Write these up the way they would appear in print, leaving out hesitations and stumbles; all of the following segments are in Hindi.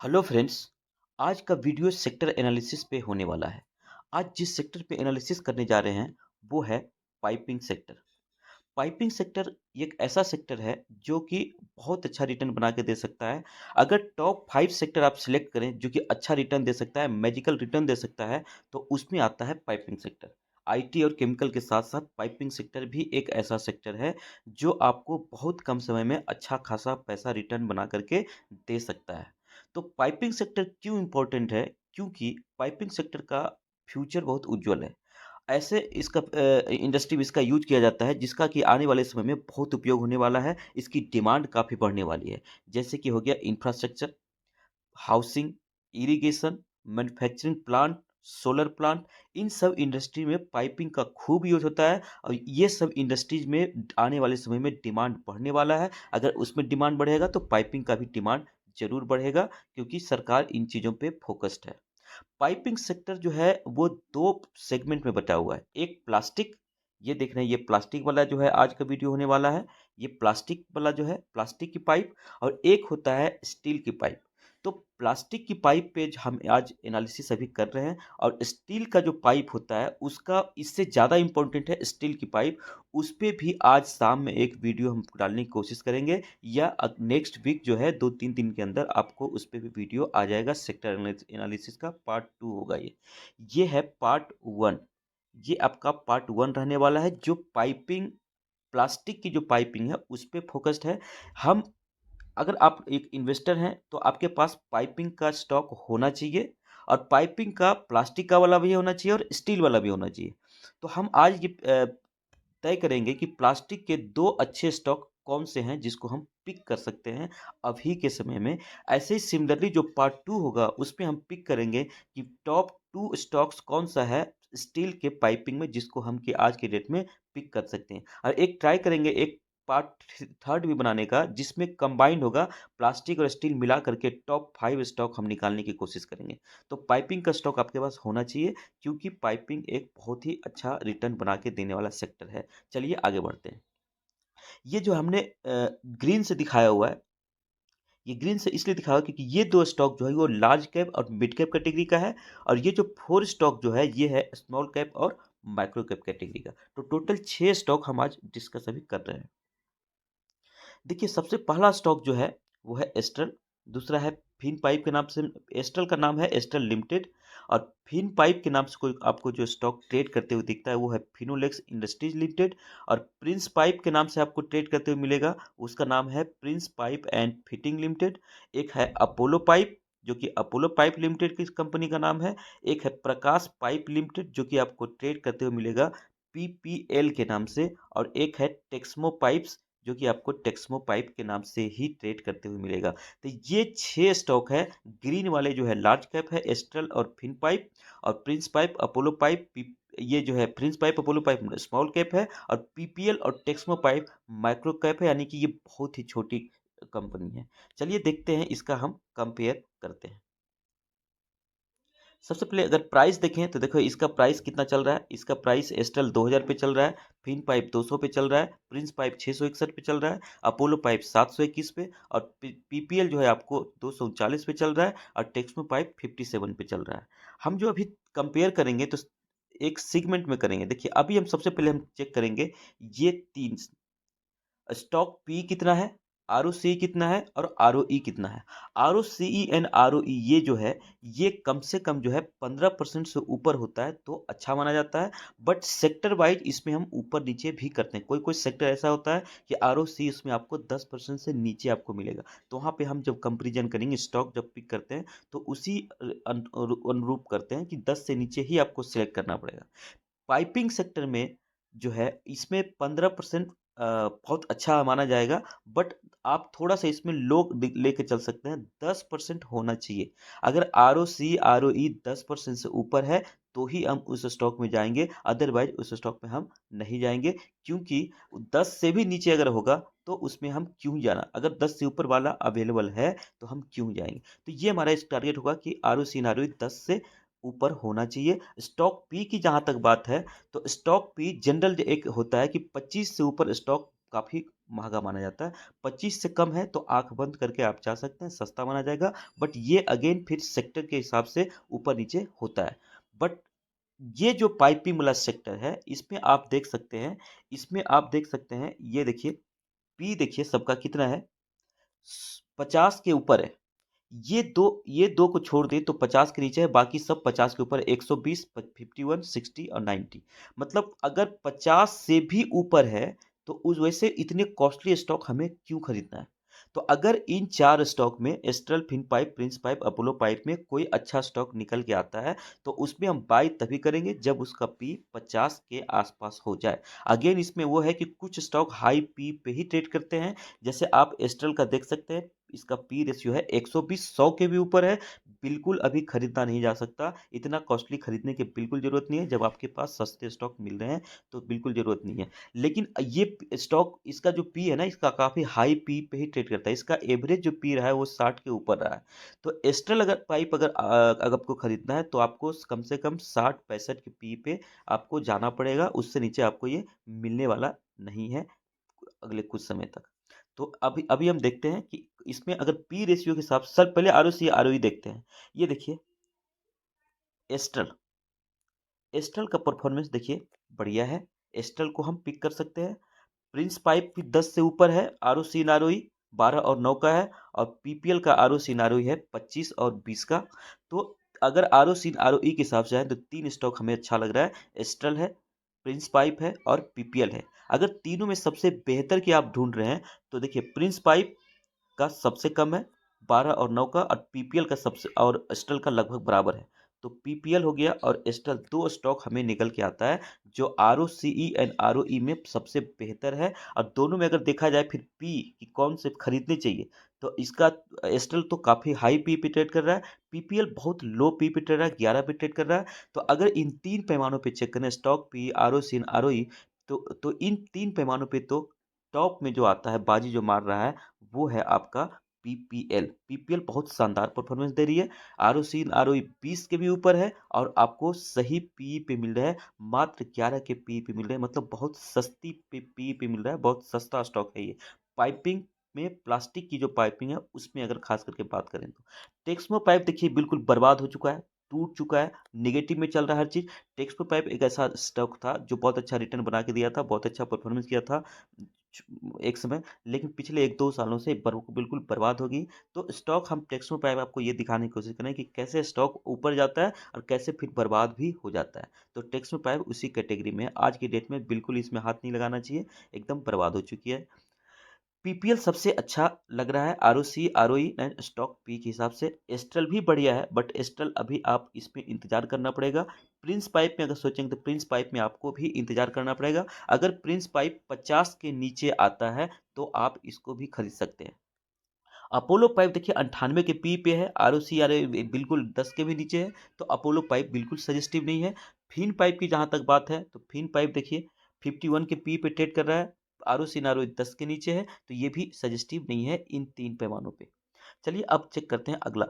Hello friends. आज का वीडियो सेक्टर एनालिसिस पे होने वाला है। आज जिस सेक्टर पे एनालिसिस करने जा रहे हैं वो है पाइपिंग सेक्टर। पाइपिंग सेक्टर एक ऐसा सेक्टर है जो कि बहुत अच्छा रिटर्न बना के दे सकता है। अगर टॉप 5 सेक्टर आप सिलेक्ट करें जो कि अच्छा रिटर्न दे सकता है, मैजिकल रिटर्न दे सकता है, तो उसमें आता है पाइपिंग सेक्टर। आईटी और केमिकल के साथ-साथ पाइपिंग सेक्टर भी एक ऐसा सेक्टर है जो आपको बहुत कम समय में अच्छा खासा पैसा रिटर्न बना कर के दे सकता है। तो पाइपिंग सेक्टर क्यों इम्पोर्टेंट है? क्योंकि पाइपिंग सेक्टर का फ्यूचर बहुत उज्ज्वल है। ऐसे इसका इंडस्ट्री में इसका यूज़ किया जाता है जिसका कि आने वाले समय में बहुत उपयोग होने वाला है। इसकी डिमांड काफ़ी बढ़ने वाली है। जैसे कि हो गया infrastructure, housing, irrigation, manufacturing plant, solar plant, इन सब इंडस्ट्री में पाइपिंग का खूब यूज़ होता है और ये सब इंडस्ट्रीज़ में आने वाले समय में डिमांड बढ़ने वाला है। अगर उसमें डिमांड बढ़ेगा तो पाइपिंग का भी डिमांड ज़रूर बढ़ेगा क्योंकि सरकार इन चीज़ों पे फ़ोकस्ड है। पाइपिंग सेक्टर जो है वो 2 सेगमेंट में बँटा हुआ है। एक प्लास्टिक, ये देख रहे हैं, ये प्लास्टिक वाला जो है आज का वीडियो होने वाला है। ये प्लास्टिक वाला जो है प्लास्टिक की पाइप, और एक होता है स्टील की पाइप। तो प्लास्टिक की पाइप पे हम आज एनालिसिस अभी कर रहे हैं, और स्टील का जो पाइप होता है उसका इससे ज़्यादा इम्पोर्टेंट है स्टील की पाइप। उस पे भी आज शाम में एक वीडियो हम डालने की कोशिश करेंगे, या नेक्स्ट वीक जो है 2-3 दिन के अंदर आपको उस पे भी वीडियो आ जाएगा। सेक्टर एनालिसिस का पार्ट 2 होगा ये। ये है पार्ट 1। ये आपका पार्ट 1 रहने वाला है जो पाइपिंग, प्लास्टिक की जो पाइपिंग है उस पे फ़ोकस्ड है। हम, अगर आप एक इन्वेस्टर हैं तो आपके पास पाइपिंग का स्टॉक होना चाहिए, और पाइपिंग का प्लास्टिक का वाला भी होना चाहिए और स्टील वाला भी होना चाहिए। तो हम आज ये तय करेंगे कि प्लास्टिक के 2 अच्छे स्टॉक कौन से हैं जिसको हम पिक कर सकते हैं अभी के समय में। ऐसे ही सिमिलरली जो पार्ट 2 होगा उसमें हम पिक करेंगे कि टॉप 2 स्टॉक्स कौन-सा है स्टील के पाइपिंग में जिसको हम कि आज के डेट में पिक कर सकते हैं। और एक ट्राई करेंगे एक पार्ट 3 भी बनाने का जिसमें कंबाइंड होगा, प्लास्टिक और स्टील मिला करके टॉप 5 स्टॉक हम निकालने की कोशिश करेंगे। तो पाइपिंग का स्टॉक आपके पास होना चाहिए क्योंकि पाइपिंग एक बहुत ही अच्छा रिटर्न बना के देने वाला सेक्टर है। चलिए आगे बढ़ते हैं। ये जो हमने ग्रीन से दिखाया हुआ है, ये ग्रीन से इसलिए दिखाया हुआ है क्योंकि ये 2 स्टॉक जो है वो लार्ज कैप और मिड कैप कैटेगरी का है, और ये जो 4 स्टॉक जो है ये है स्मॉल कैप और माइक्रो कैप कैटेगरी का। तो टोटल 6 स्टॉक हम आज डिस्कस अभी कर रहे हैं। देखिए, सबसे पहला स्टॉक जो है वो है एस्ट्रल, दूसरा है फिन पाइप के नाम से। एस्ट्रल का नाम है एस्ट्रल लिमिटेड, और फिन पाइप के नाम से कोई आपको जो स्टॉक ट्रेड करते हुए दिखता है वो है फिनोलेक्स इंडस्ट्रीज लिमिटेड, और प्रिंस पाइप के नाम से आपको ट्रेड करते हुए मिलेगा, उसका नाम है Prince pipe and fitting limited. एक है अपोलो पाइप जो कि अपोलो पाइप लिमिटेड की कंपनी का नाम है। एक है प्रकाश पाइप लिमिटेड जो कि आपको ट्रेड करते हुए मिलेगा पीपीएल के नाम से, और एक है टेक्समो पाइप्स जो कि आपको टेक्समो पाइप के नाम से ही ट्रेड करते हुए मिलेगा। तो ये 6 स्टॉक है। ग्रीन वाले जो है लार्ज कैप है एस्ट्रल और फिन पाइप, और प्रिंस पाइप, अपोलो पाइप, ये जो है Prince pipe Apollo pipe small cap है, और पीपीएल और टेक्समो पाइप माइक्रो कैप है, यानी कि ये बहुत ही छोटी कंपनी है। चलिए देखते हैं, इसका हम कंपेयर करते हैं। सबसे पहले अगर प्राइस देखें तो देखो इसका प्राइस कितना चल रहा है। इसका प्राइस एस्ट्रल 2000 पे चल रहा है, फिन पाइप 200 पे चल रहा है, प्रिंस पाइप 661 पे चल रहा है, अपोलो पाइप 721 पे, और पीपीएल जो है आपको 239 पे चल रहा है, और टेक्समो पाइप 57 पे चल रहा है। हम जो अभी कंपेयर करेंगे तो एक सेगमेंट में करेंगे। देखिए अभी हम सबसे पहले हम चेक करेंगे ये तीन स्टॉक पी कितना है, आरओसी कितना है, और आरओई कितना है। आरओसीई एंड आरओई ये जो है ये कम से कम जो है 15% से ऊपर होता है तो अच्छा माना जाता है। बट सेक्टर वाइज इसमें हम ऊपर नीचे भी करते हैं। कोई कोई सेक्टर ऐसा होता है कि आरओसी इसमें आपको 10% से नीचे आपको मिलेगा। तो वहाँ पे हम जब कंपेरिजन करेंगे स्टॉक जब पिक करते हैं तो उसी अनुरूप करते हैं कि 10 से नीचे ही आपको सिलेक्ट करना पड़ेगा। पाइपिंग सेक्टर में जो है इसमें 15% बहुत अच्छा माना जाएगा, बट आप थोड़ा-सा इसमें लो लेके चल सकते हैं, 10% होना चाहिए। अगर आरओसी, आरओई 10% से ऊपर है तो ही हम उस स्टॉक में जाएँगे, अदरवाइज़ उस स्टॉक में हम नहीं जाएँगे, क्योंकि 10 से भी नीचे अगर होगा तो उसमें हम क्यों जाना? अगर 10 से ऊपर वाला अवेलेबल है तो हम क्यों जाएँगे? तो ये हमारा एक टारगेट होगा कि आरओसी एंड आरओई 10 से ऊपर होना चाहिए। स्टॉक पी की जहाँ तक बात है, तो स्टॉक पी जनरल एक होता है कि 25 से ऊपर स्टॉक काफ़ी महँगा माना जाता है। 25 से कम है तो आँख बंद करके आप जा सकते हैं, सस्ता माना जाएगा। बट ये अगेन फिर सेक्टर के हिसाब से ऊपर-नीचे होता है। बट ये जो पाइपिंग वाला सेक्टर है, इसमें आप देख सकते हैं, ये देखिए, पी देखिए सबका कितना है, 50 के ऊपर है। ये दो को छोड़ दें तो 50 के नीचे है, बाकी सब 50 के ऊपर है, 120, 51, 60 और 90। मतलब अगर 50 से भी ऊपर है तो उस वैसे इतने कॉस्टली स्टॉक हमें क्यों खरीदना है? तो अगर इन 4 स्टॉक में एस्ट्रल, फिनपाइप, प्रिंस पाइप, अपोलो पाइप में कोई अच्छा स्टॉक निकल के आता है तो उसमें हम बाय तभी करेंगे जब उसका पी 50 के आसपास हो जाए। अगेन इसमें वो है कि कुछ स्टॉक हाई पी पे ही ट्रेड करते हैं, जैसे आप एस्ट्रल का देख सकते हैं, इसका पी रेशियो है 120, 100 के भी ऊपर है। बिल्कुल अभी खरीदा नहीं जा सकता, इतना कॉस्टली खरीदने की बिल्कुल ज़रूरत नहीं है, जब आपके पास सस्ते स्टॉक मिल रहे हैं तो बिल्कुल ज़रूरत नहीं है। लेकिन ये स्टॉक, इसका जो पी है ना, इसका काफ़ी हाई पी पे ही ट्रेड करता है, इसका एवरेज जो पी रहा है वो 60 के ऊपर रहा है। तो एस्ट्रल अगर पाइप अगर आपको खरीदना है तो आपको कम से कम 60-65 के पी पे आपको जाना पड़ेगा, उससे नीचे आपको ये मिलने वाला नहीं है अगले कुछ समय तक। तो अभी अभी हम देखते हैं कि इसमें अगर पी रेशियो के हिसाब से, सर पहले आरओसी आरओई देखते हैं। ये देखिए, एस्ट्रल एस्ट्रल का परफॉर्मेंस देखिए, बढ़िया है। एस्ट्रल को हम पिक कर सकते हैं। प्रिंस पाइप भी 10 से ऊपर है, आरओसी नारोई 12 और 9 का है, और पीपीएल का आरओसी नारोई है 25 और 20 का। तो अगर आरओसी आरओई के हिसाब से है तो तीन स्टॉक हमें अच्छा लग रहा है, एस्ट्रल है, प्रिंस पाइप है और पीपीएल है। अगर तीनों में सबसे बेहतर की आप ढूंढ रहे हैं तो देखिए, प्रिंस पाइप का सबसे कम है 12 और 9 का, और पीपीएल का सबसे, और एस्ट्रल का लगभग बराबर है। तो पीपीएल हो गया और एस्ट्रल, दो स्टॉक हमें निकल के आता है जो आरओसीई एंड आरओई में सबसे बेहतर है। और दोनों में अगर देखा जाए फिर पी कि कौन से खरीदने चाहिए, तो इसका एस्ट्रल तो काफ़ी हाई पी पे ट्रेड कर रहा है, पीपीएल बहुत लो पी पे ट्रेड रहा है, 11 पे ट्रेड कर रहा है। तो अगर इन तीन पैमानों पे चेक करें, स्टॉक पी, आरओसी, आरओई, तो इन तीन पैमानों पे तो टॉप में जो आता है, बाजी जो मार रहा है, वो है आपका पीपीएल। पीपीएल बहुत शानदार परफॉर्मेंस दे रही है, आरओसी आरओई 20 के भी ऊपर है, और आपको सही पी पे मिल रहा है, मात्र 11 के पी पे मिल रहे हैं, मतलब बहुत सस्ती पी पे मिल रहा है, बहुत सस्ता स्टॉक है ये। पाइपिंग में प्लास्टिक की जो पाइपिंग है उसमें अगर खास करके बात करें तो टेक्समो पाइप देखिए बिल्कुल बर्बाद हो चुका है, टूट चुका है, निगेटिव में चल रहा है हर चीज। टेक्समो पाइप एक ऐसा स्टॉक था जो बहुत अच्छा रिटर्न बना के दिया था, बहुत अच्छा परफॉर्मेंस किया था एक समय, लेकिन पिछले 1-2 सालों से बिल्कुल बर्बाद हो गई। तो स्टॉक, हम टेक्सटो पे आपको ये दिखाने की कोशिश करें कि कैसे स्टॉक ऊपर जाता है और कैसे फिर बर्बाद भी हो जाता है। तो टेक्सटो पाइप उसी कैटेगरी में है। आज की डेट में बिल्कुल इसमें हाथ नहीं लगाना चाहिए, एकदम बर्बाद हो चुकी है। पीपीएल सबसे अच्छा लग रहा है, ROC ROE and stock P के हिसाब से। एस्ट्रल भी बढ़िया है, बट एस्ट्रल अभी आप इसमें इंतजार करना पड़ेगा। प्रिंस पाइप में अगर सोचेंगे तो प्रिंस पाइप में आपको भी इंतजार करना पड़ेगा। अगर प्रिंस पाइप 50 के नीचे आता है तो आप इसको भी खरीद सकते हैं। अपोलो पाइप देखिए 98 के पी पे है, आरओसी आर बिल्कुल 10 के भी नीचे है, तो अपोलो पाइप बिल्कुल सजेस्टिव नहीं है। फिन पाइप की जहाँ तक बात है तो फिन पाइप देखिए 51 के पी पे ट्रेड कर रहा है, आरओसी नारो 10 के नीचे है, तो ये भी सजेस्टिव नहीं है इन तीन पैमानों पे। चलिए अब चेक करते हैं अगला।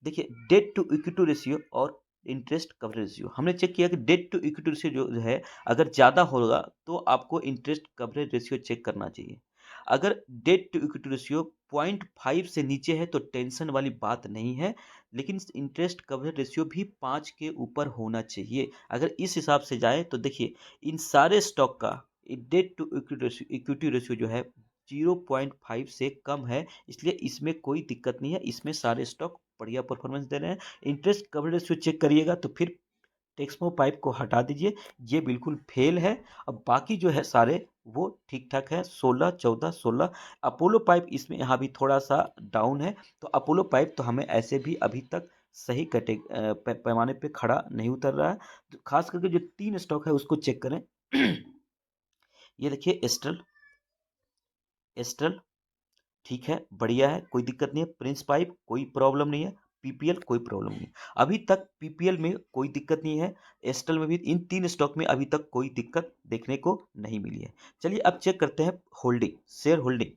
देखिए, डेट टू इक्विटी रेशियो और इंटरेस्ट कवरेज रेशियो, हमने चेक किया कि डेट टू इक्विटी रेशियो जो है अगर ज़्यादा होगा तो आपको इंटरेस्ट कवरेज रेशियो चेक करना चाहिए। अगर डेट टू इक्विटी रेशियो 0.5 से नीचे है तो टेंशन वाली बात नहीं है, लेकिन इंटरेस्ट कवरेज रेशियो भी 5 के ऊपर होना चाहिए। अगर इस हिसाब से जाए तो देखिए, इन सारे स्टॉक का डेट टू इक्विटी रेशियो जो है 0.5 से कम है, इसलिए इसमें कोई दिक्कत नहीं है, इसमें सारे स्टॉक बढ़िया परफॉर्मेंस दे रहे हैं। इंटरेस्ट कवरेज रेशियो चेक करिएगा तो फिर टेक्समो पाइप को हटा दीजिए, ये बिल्कुल फेल है। अब बाकी जो है सारे वो ठीक ठाक है, 16, 14, 16। अपोलो पाइप इसमें यहाँ भी थोड़ा सा डाउन है, तो अपोलो पाइप तो हमें ऐसे भी अभी तक सही पैमाने पे खड़ा नहीं उतर रहा है। तो खास करके जो तीन स्टॉक है उसको चेक करें। ये देखिए, एस्ट्रल एस्ट्रल ठीक है, बढ़िया है, कोई दिक्कत नहीं है। प्रिंस पाइप कोई प्रॉब्लम नहीं है, पीपीएल कोई प्रॉब्लम नहीं है। अभी तक पीपीएल में कोई दिक्कत नहीं है, एस्टल में भी, इन तीन स्टॉक में अभी तक कोई दिक्कत देखने को नहीं मिली है। चलिए अब चेक करते हैं होल्डिंग, शेयर होल्डिंग।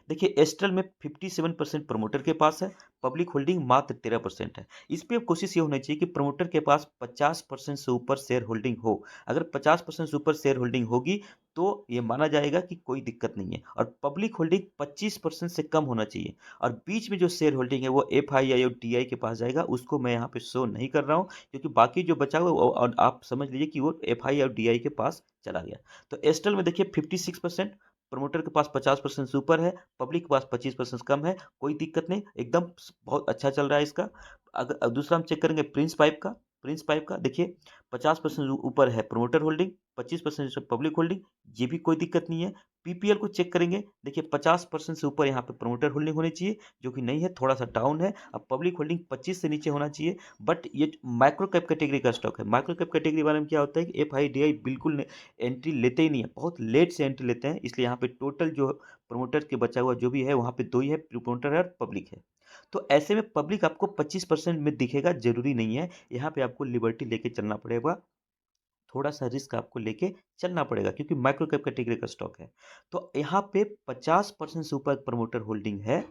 देखिए एस्ट्रल में 57% प्रमोटर के पास है, पब्लिक होल्डिंग मात्र 13% है। इस पे अब कोशिश ये होनी चाहिए कि प्रमोटर के पास 50% से ऊपर शेयर होल्डिंग हो। अगर 50% से ऊपर शेयर होल्डिंग होगी तो ये माना जाएगा कि कोई दिक्कत नहीं है, और पब्लिक होल्डिंग 25% से कम होना चाहिए। और बीच में जो शेयर होल्डिंग है वो एफआईआई और टीआई के पास जाएगा, उसको मैं यहाँ पे शो नहीं कर रहा हूँ क्योंकि बाकी जो बचा हुआ और आप समझ लीजिए कि वो एफआई और डीआई के पास चला गया। तो एस्ट्रल में देखिए 56%, प्रमोटर के पास 50% से ऊपर है, पब्लिक के पास 25% कम है, कोई दिक्कत नहीं, एकदम बहुत अच्छा चल रहा है इसका। अगर दूसरा हम चेक करेंगे प्रिंस पाइप का देखिए 50% ऊपर है प्रमोटर होल्डिंग, 25% पब्लिक होल्डिंग, ये भी कोई दिक्कत नहीं है। पीपीएल को चेक करेंगे, देखिए 50% से ऊपर यहाँ पे प्रमोटर होल्डिंग होनी चाहिए, जो कि नहीं है, थोड़ा सा डाउन है। अब पब्लिक होल्डिंग 25 से नीचे होना चाहिए। बट ये माइक्रो कैप कैटेगरी का स्टॉक है। माइक्रो कैप कैटेगरी वाले में क्या होता है कि एफआईडीआई बिल्कुल एंट्री लेते ही नहीं है, बहुत लेट से एंट्री लेते हैं, इसलिए यहाँ पे टोटल जो प्रमोटर के बचा हुआ जो भी है वहाँ पे दो ही है, प्रमोटर है और पब्लिक है। तो ऐसे में पब्लिक आपको 25% में दिखेगा, जरूरी नहीं है, यहाँ पे आपको लिबर्टी लेके चलना पड़ेगा, थोड़ा सा रिस्क आपको लेके चलना पड़ेगा क्योंकि माइक्रो कैप कैटेगरी का स्टॉक है। तो यहाँ पे 50% से ऊपर प्रमोटर होल्डिंग है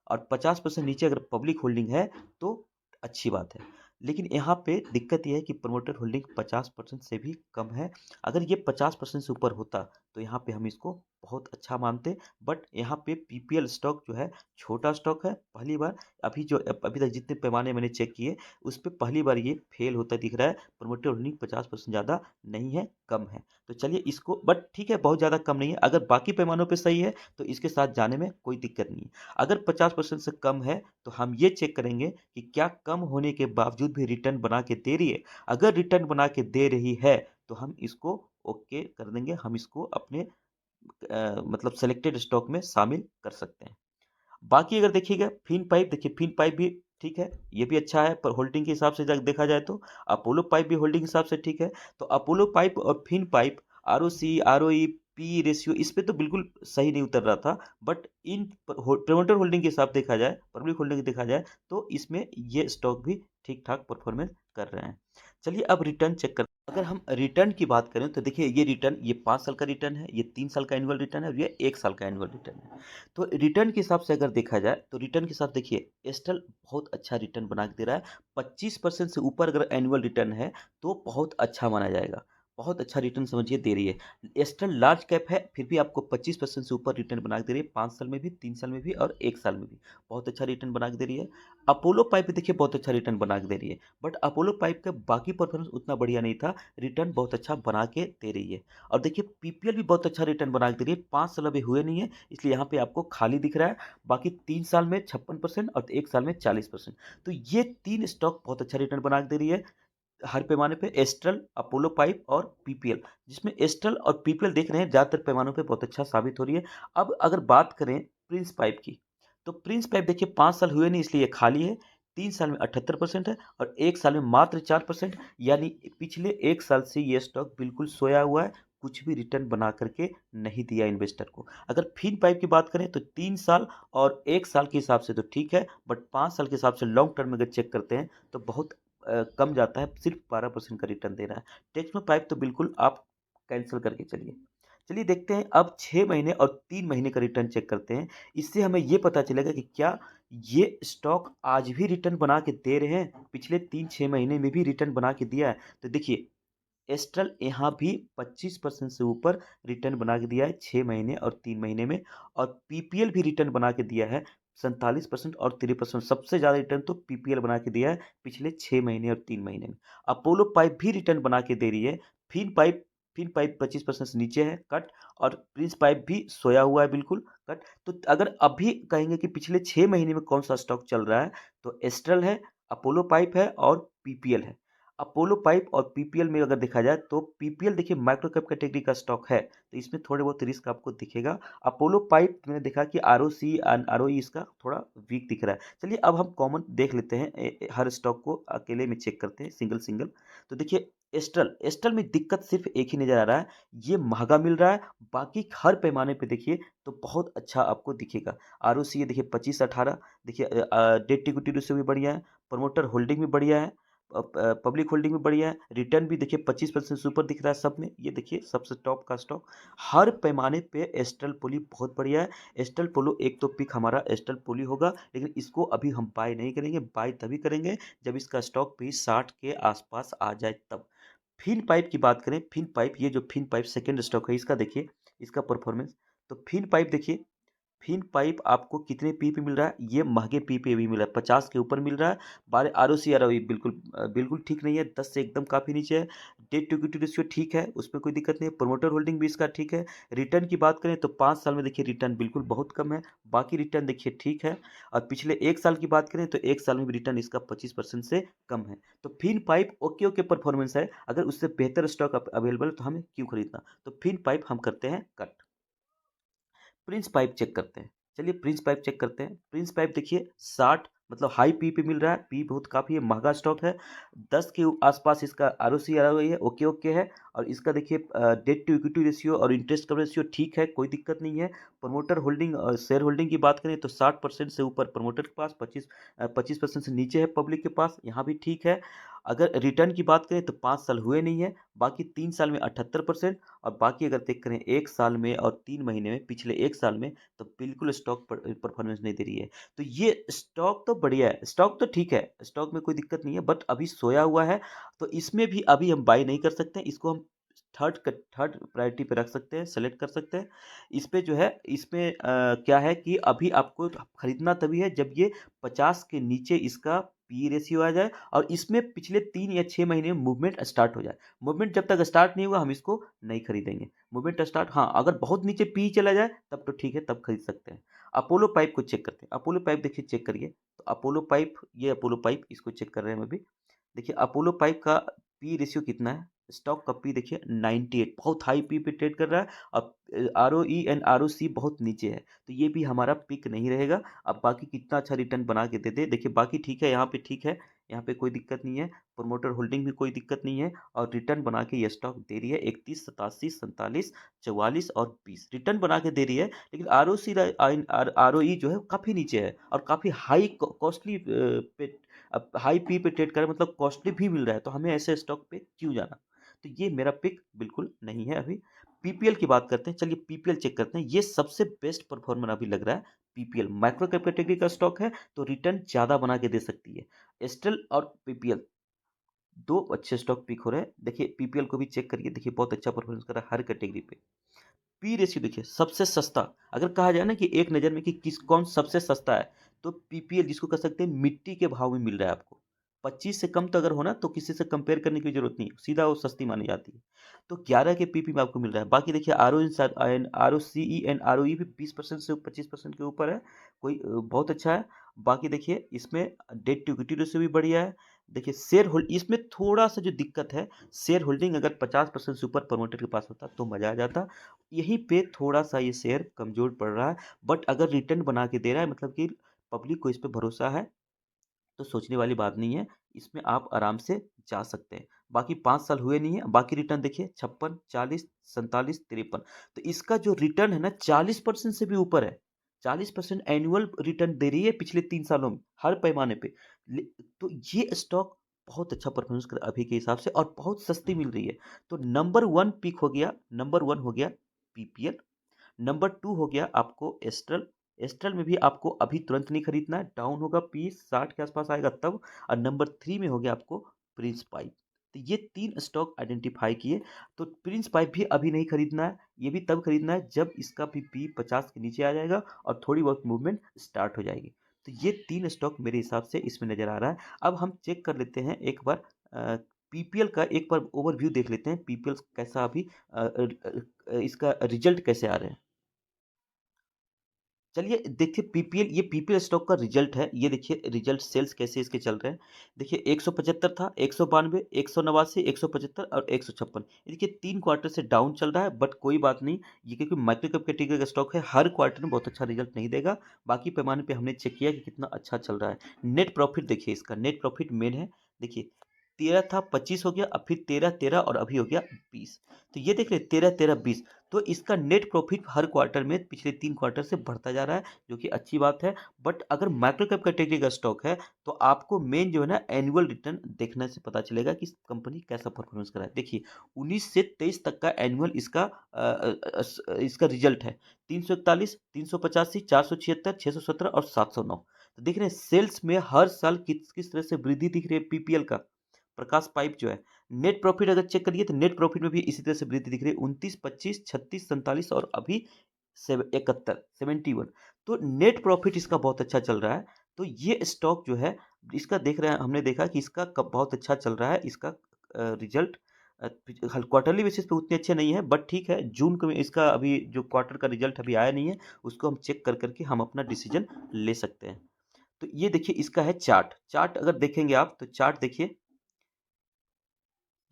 और 50% नीचे अगर पब्लिक होल्डिंग है तो अच्छी बात है। लेकिन यहाँ पे दिक्कत यह है कि प्रमोटर होल्डिंग 50% से भी कम है। अगर ये 50% से ऊपर होता तो यहाँ पे हम इसको बहुत अच्छा मानते। बट यहाँ पे पीपीएल स्टॉक जो है छोटा स्टॉक है, पहली बार अभी तक जितने पैमाने मैंने चेक किए उस पर पहली बार ये फेल होता दिख रहा है। प्रमोटर होल्डिंग 50% ज़्यादा नहीं है, कम है। तो चलिए इसको, बट ठीक है, बहुत ज़्यादा कम नहीं है, अगर बाकी पैमानों पे सही है तो इसके साथ जाने में कोई दिक्कत नहीं है। अगर 50% से कम है तो हम ये चेक करेंगे कि क्या कम होने के बावजूद भी रिटर्न बना के दे रही है। अगर रिटर्न बना के दे रही है तो हम इसको ओके कर देंगे, हम इसको अपने मतलब सेलेक्टेड स्टॉक में शामिल कर सकते हैं। बाकी अगर देखिएगा फिन पाइप, देखिए फिन पाइप भी ठीक है, ये भी अच्छा है, पर होल्डिंग के हिसाब से देखा जाए तो अपोलो पाइप भी होल्डिंग के हिसाब से ठीक है। तो अपोलो पाइप और फिन pipe ROC ROE P ratio इस पे तो बिल्कुल सही नहीं उतर रहा था। बट इन प्रमोटर होल्डिंग के हिसाब देखा जाए, पब्लिक होल्डिंग देखा जाए तो इसमें ये स्टॉक भी ठीक ठाक परफॉर्मेंस कर रहे हैं। चलिए अब रिटर्न चेक करते हैं। अगर हम रिटर्न की बात करें तो देखिए ये 5 साल का रिटर्न है, ये 3 साल का एनुअल रिटर्न है और ये 1 साल का एनुअल रिटर्न है। तो रिटर्न के हिसाब से अगर देखा जाए तो रिटर्न के हिसाब से देखिए एस्ट्रल बहुत अच्छा रिटर्न बना के दे रहा है। 25% से ऊपर अगर एनुअल रिटर्न है तो बहुत अच्छा माना जाएगा, बहुत अच्छा रिटर्न समझिए दे रही है। एस्ट्रल लार्ज कैप है फिर भी आपको 25% से ऊपर रिटर्न बना के दे रही है, 5 साल में भी, 3 साल में भी और 1 साल में भी बहुत अच्छा रिटर्न बना के दे रही है। अपोलो पाइप भी देखिए बहुत अच्छा रिटर्न बना के दे रही है, बट अपोलो पाइप का बाकी परफॉर्मेंस उतना बढ़िया नहीं था, रिटर्न बहुत अच्छा बना के दे रही है। और देखिए पीपीएल भी बहुत अच्छा रिटर्न बना के दे रही है, 5 साल अभी हुए नहीं है इसलिए यहाँ पे आपको खाली दिख रहा है। बाकी 3 साल में 56% और 1 साल में 40%। तो ये तीन स्टॉक बहुत अच्छा रिटर्न बना के दे रही है हर पैमाने पे, एस्ट्रल, अपोलो पाइप और पीपीएल, जिसमें एस्ट्रल और पीपीएल देख रहे हैं ज़्यादातर पैमानों पे बहुत अच्छा साबित हो रही है। अब अगर बात करें प्रिंस पाइप की, तो प्रिंस पाइप देखिए 5 साल हुए नहीं इसलिए ये खाली है, 3 साल में 78% है और 1 साल में मात्र 4%। यानी पिछले 1 साल से ये स्टॉक बिल्कुल सोया हुआ है, कुछ भी रिटर्न बना करके नहीं दिया इन्वेस्टर को। अगर फिन पाइप की बात करें तो 3 साल और 1 साल के हिसाब से तो ठीक है, बट 5 साल के हिसाब से लॉन्ग टर्म में अगर चेक करते हैं तो बहुत कम जाता है, सिर्फ 12% का रिटर्न दे रहा है। टेक्नो पाइप तो बिल्कुल आप कैंसिल करके चलिए। चलिए देखते हैं अब 6 महीने और 3 महीने का रिटर्न चेक करते हैं। इससे हमें ये पता चलेगा कि क्या ये स्टॉक आज भी रिटर्न बना के दे रहे हैं, पिछले 3-6 महीने में भी रिटर्न बना के दिया है। तो देखिए एस्ट्रल यहाँ भी 25% से ऊपर रिटर्न बना के दिया है 6 महीने और 3 महीने में, और पीपीएल भी रिटर्न बना के दिया है 47% और 3%। सबसे ज़्यादा रिटर्न तो पीपीएल बना के दिया है पिछले 6 महीने और 3 महीने में। अपोलो पाइप भी रिटर्न बना के दे रही है। फिन पाइप फिन पाइप 25% से नीचे है कट, और प्रिंस पाइप भी सोया हुआ है बिल्कुल कट। तो अगर अभी कहेंगे कि पिछले 6 महीने में कौन सा स्टॉक चल रहा है तो एस्ट्रल है, अपोलो पाइप है और पीपीएल है। अपोलो पाइप और पीपीएल में अगर देखा जाए तो पीपीएल देखिए माइक्रो कैप कैटेगरी का स्टॉक है तो इसमें थोड़े बहुत रिस्क आपको दिखेगा। अपोलो पाइप मैंने देखा कि आरओसी एंड आरओई इसका थोड़ा वीक दिख रहा है। चलिए अब हम कॉमन देख लेते हैं, हर स्टॉक को अकेले में चेक करते हैं सिंगल सिंगल। तो देखिए एस्ट्रल एस्ट्रल में दिक्कत सिर्फ एक ही नजर आ रहा है, ये महंगा मिल रहा है। बाकी हर पैमाने पे देखिए तो बहुत अच्छा आपको दिखेगा। आरओसी ये देखिए 25-18, देखिए डेट इक्विटी रेशियो भी बढ़िया है, प्रमोटर होल्डिंग भी बढ़िया है, पब्लिक होल्डिंग में बढ़िया है, रिटर्न भी देखिए 25% से ऊपर दिख रहा है सब में। ये देखिए सबसे टॉप का स्टॉक हर पैमाने पे एस्ट्रल पोली बहुत बढ़िया है। एस्ट्रल पोलो एक तो पिक हमारा एस्ट्रल पोली होगा, लेकिन इसको अभी हम बाय नहीं करेंगे। बाय तभी करेंगे जब इसका स्टॉक भी 60 के आसपास आ जाए तब। फिन पाइप की बात करें, फिन पाइप, ये जो फिन पाइप सेकंड स्टॉक है, इसका देखिए इसका परफॉर्मेंस। तो फिन पाइप देखिए, फिन पाइप आपको कितने पी पे मिल रहा है? ये महंगे पी पे भी मिल रहा है, 50 के ऊपर मिल रहा है। बारे आरओई बिल्कुल ठीक नहीं है, 10 से एकदम काफ़ी नीचे है। डेट टू इक्विटी रेशियो ठीक है, उसमें कोई दिक्कत नहीं है। प्रमोटर होल्डिंग भी इसका ठीक है। रिटर्न की बात करें तो 5 साल में देखिए रिटर्न बिल्कुल बहुत कम है, बाकी रिटर्न देखिए ठीक है। और पिछले 1 साल की बात करें तो 1 साल में भी रिटर्न इसका 25% से कम है। तो फिन पाइप ओके ओके परफॉर्मेंस है, अगर उससे बेहतर स्टॉक अवेलेबल है तो हमें क्यों खरीदना? तो फिन पाइप हम करते हैं कट। प्रिंस पाइप चेक करते हैं। चलिए प्रिंस पाइप चेक करते हैं। प्रिंस पाइप देखिए 60 मतलब हाई पी पे मिल रहा है, पी बहुत काफ़ी है, महंगा स्टॉक है। 10 के आसपास इसका आरओसी आ रही है, ओके ओके है। और इसका देखिए डेट टू इक्विटी रेशियो और इंटरेस्ट कवरेज रेशियो ठीक है, कोई दिक्कत नहीं है। प्रमोटर होल्डिंग शेयर होल्डिंग की बात करें तो 60% से ऊपर प्रमोटर के पास, 25% से नीचे है पब्लिक के पास, यहाँ भी ठीक है। अगर रिटर्न की बात करें तो 5 साल हुए नहीं है, बाकी 3 साल में 78%। और बाकी अगर देख करें 1 साल में और 3 महीने में, पिछले 1 साल में, तो बिल्कुल स्टॉक परफॉर्मेंस नहीं दे रही है। तो ये स्टॉक तो बढ़िया है, स्टॉक तो ठीक है, स्टॉक में कोई दिक्कत नहीं है, बट अभी सोया हुआ है। तो इसमें भी अभी हम बाय नहीं कर सकते हैं, इसको हम थर्ड प्रायोरिटी पे रख सकते हैं, सेलेक्ट कर सकते हैं। इस पे जो है, इसमें क्या है कि अभी आपको खरीदना तभी है जब ये 50 के नीचे इसका पी रेशियो आ जाए और इसमें पिछले 3 या 6 महीने में मूवमेंट स्टार्ट हो जाए। मूवमेंट जब तक स्टार्ट नहीं हुआ हम इसको नहीं खरीदेंगे। मूवमेंट स्टार्ट, हाँ, अगर बहुत नीचे पी चला जाए तब तो ठीक है, तब खरीद सकते हैं। अपोलो पाइप को चेक करते हैं। अपोलो पाइप देखिए, चेक करिए। तो अपोलो पाइप, ये अपोलो पाइप, इसको चेक कर रहे हैं हम अभी। देखिए अपोलो पाइप का पी रेशियो कितना है? स्टॉक का पी देखिए 98, बहुत हाई पी पे ट्रेड कर रहा है। अब R O E and R O C बहुत नीचे है, तो ये भी हमारा पिक नहीं रहेगा। अब बाकी कितना अच्छा रिटर्न बना के दे दे, देखिए बाकी ठीक है, यहाँ पे ठीक है, यहाँ पे कोई दिक्कत नहीं है। प्रमोटर होल्डिंग भी कोई दिक्कत नहीं है। और रिटर्न बना के ये स्टॉक दे रही है 31, 87, 47, 44 और 20 रिटर्न बना के दे रही है। लेकिन are O C, are O ई जो है काफ़ी नीचे है और काफ़ी हाई कॉस्टली पे, अब हाई पी पे ट्रेड करें मतलब कॉस्टली भी मिल रहा है, तो हमें ऐसे स्टॉक पे क्यों जाना? तो ये मेरा पिक बिल्कुल नहीं है अभी। पीपीएल की बात करते हैं, चलिए पीपीएल चेक करते हैं। ये सबसे बेस्ट परफॉर्मर अभी लग रहा है पीपीएल। माइक्रो कैप कैटेगरी का स्टॉक है, तो रिटर्न ज़्यादा बना के दे सकती है। एस्ट्रल और पीपीएल दो अच्छे स्टॉक पिक हो रहे हैं। देखिए पीपीएल को भी चेक करिए, देखिए बहुत अच्छा परफॉर्मेंस कर रहा है हर कैटेगरी पे। पी रेशियो देखिए सबसे सस्ता, अगर कहा जाए ना कि एक नज़र में कि किस कौन सबसे सस्ता है, तो पीपीएल, जिसको कह सकते हैं मिट्टी के भाव में मिल रहा है आपको। 25 से कम तो अगर होना तो किसी से कंपेयर करने की जरूरत नहीं, सीधा वो सस्ती मानी जाती है। तो 11 के पीपी में आपको मिल रहा है। बाकी देखिए R O C E and R O E भी 20% से 25% के ऊपर है, कोई बहुत अच्छा है। बाकी देखिए इसमें डेट टू इक्विटी रेशियो भी बढ़िया है। देखिए शेयर होल्ड, इसमें थोड़ा सा जो दिक्कत है, शेयर होल्डिंग अगर 50% से ऊपर प्रमोटर के पास होता तो मजा आ जाता। यहीं पे थोड़ा-सा ये शेयर कमज़ोर पड़ रहा है, बट अगर रिटर्न बना के दे रहा है मतलब कि पब्लिक को इस पे भरोसा है, तो सोचने वाली बात नहीं है, इसमें आप आराम से जा सकते हैं। बाकी 5 साल हुए नहीं है, बाकी रिटर्न देखिए 56, 40, 47, 53। तो इसका जो रिटर्न है ना 40% से भी ऊपर है। 40% एनुअल रिटर्न दे रही है पिछले 3 सालों में, हर पैमाने पे। ले तो ये स्टॉक बहुत अच्छा परफॉर्मेंस कर अभी के हिसाब से और बहुत सस्ती मिल रही है। तो नंबर 1 पिक हो गया, नंबर 1 हो गया पीपीएल। नंबर 2 हो गया आपको एस्ट्रल। एस्ट्रल में भी आपको अभी तुरंत नहीं खरीदना है, डाउन होगा, पी 60 के आसपास आएगा तब। और नंबर 3 में हो गया आपको प्रिंस पाइप। तो ये 3 स्टॉक आइडेंटिफाई किए। तो प्रिंस पाइप भी अभी नहीं खरीदना है, ये भी तब खरीदना है जब इसका भी पी 50 के नीचे आ जाएगा और थोड़ी बहुत मूवमेंट स्टार्ट हो जाएगी। तो ये 3 स्टॉक मेरे हिसाब से इसमें नज़र आ रहा है। अब हम चेक कर लेते हैं एक बार, पीपीएल का एक बार ओवरव्यू देख लेते हैं, पीपीएल कैसा अभी इसका रिजल्ट कैसे आ रहे हैं। चलिए देखिए पीपीएल, ये पीपीएल स्टॉक का रिजल्ट है। ये देखिए रिजल्ट सेल्स कैसे इसके चल रहे हैं। देखिए 175 था, 192, 189, 175 और 156। ये देखिए 3 क्वार्टर से डाउन चल रहा है, बट कोई बात नहीं। ये क्योंकि माइक्रो कैप कैटेगरी का स्टॉक है, हर क्वार्टर में बहुत अच्छा रिजल्ट नहीं देगा। बाकी पैमाने पे हमने चेक किया कि कितना अच्छा चल रहा है। नेट प्रॉफिट देखिए, इसका नेट प्रॉफिट मेन है। देखिए 13 था, 25 हो गया, अब फिर 13, 13 और अभी हो गया 20। तो ये देख रहे हैं 13, 13, 20। तो इसका नेट प्रॉफिट हर क्वार्टर में पिछले 3 क्वार्टर से बढ़ता जा रहा है, जो कि अच्छी बात है। बट अगर माइक्रो कैप कैटेगरी का स्टॉक है, तो आपको मेन जो है ना एनुअल रिटर्न देखने से पता चलेगा कि कंपनी कैसा परफॉर्मेंस कर रहा है। देखिए 19 से 23 तक का एनुअल इसका रिजल्ट है 341, 385, 476, 617 और 709। तो देख रहे हैं सेल्स में हर साल किस किस तरह से वृद्धि दिख रही है पीपीएल का, प्रकाश पाइप जो है। नेट प्रॉफिट अगर चेक करिए तो नेट प्रॉफिट में भी इसी तरह से वृद्धि दिख रही है 29, 25, 36, 47 और अभी 71, 71। तो नेट प्रॉफिट इसका बहुत अच्छा चल रहा है। तो ये स्टॉक जो है इसका देख रहे हैं, हमने देखा कि इसका बहुत अच्छा चल रहा है। इसका रिजल्ट क्वार्टरली बेसिस पे उतने अच्छे नहीं है, बट ठीक है। जून को इसका अभी जो क्वार्टर का रिजल्ट अभी आया नहीं है, उसको हम चेक कर करके हम अपना डिसीजन ले सकते हैं। तो ये देखिए इसका है चार्ट। चार्ट अगर देखेंगे आप तो चार्ट देखिए,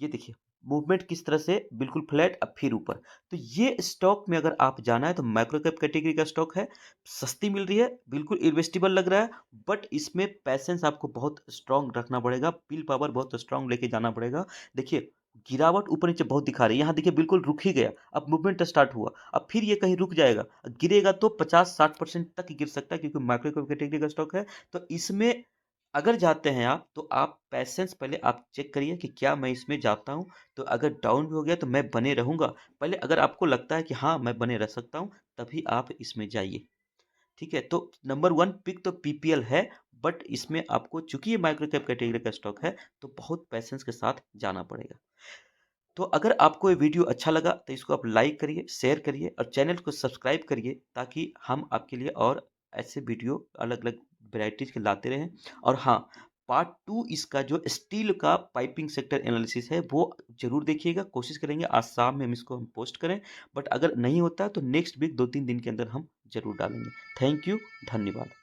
ये देखिए मूवमेंट किस तरह से बिल्कुल फ्लैट अब फिर ऊपर। तो ये स्टॉक में अगर आप जाना है तो माइक्रो कैप कैटेगरी का स्टॉक है, सस्ती मिल रही है, बिल्कुल इन्वेस्टेबल लग रहा है। बट इसमें पैसेंस आपको बहुत स्ट्रांग रखना पड़ेगा, विल पावर बहुत स्ट्रांग लेके जाना पड़ेगा। देखिए गिरावट ऊपर नीचे बहुत दिखा रही है, यहाँ देखिए बिल्कुल रुक ही गया, अब मूवमेंट स्टार्ट हुआ, अब फिर ये कहीं रुक जाएगा, गिरेगा तो 50-60% तक ही गिर सकता है, क्योंकि माइक्रो कैप कैटेगरी का स्टॉक है। तो इसमें अगर जाते हैं आप तो आप पैसेंस पहले आप चेक करिए कि क्या मैं इसमें जाता हूँ। तो अगर डाउन भी हो गया तो मैं बने रहूंगा। पहले अगर आपको लगता है कि हाँ मैं बने रह सकता हूँ, तभी आप इसमें जाइए। ठीक है, तो नंबर वन पिक तो पीपीएल है। बट इसमें आपको चूंकि ये माइक्रो कैप कैटेगरी का स्टॉक है, तो बहुत पैसेंस के साथ जाना पड़ेगा। तो अगर आपको ये वीडियो अच्छा लगा तो इसको आप लाइक करिए, शेयर करिए और चैनल को सब्सक्राइब करिए, ताकि हम आपके लिए और ऐसे वीडियो अलग अलग वेराइटीज के लाते रहें। और हाँ, पार्ट 2 इसका जो स्टील का पाइपिंग सेक्टर एनालिसिस है वो जरूर देखिएगा। कोशिश करेंगे आज शाम में हम इसको हम पोस्ट करें, बट अगर नहीं होता तो नेक्स्ट वीक 2-3 दिन के अंदर हम जरूर डालेंगे। थैंक यू, धन्यवाद।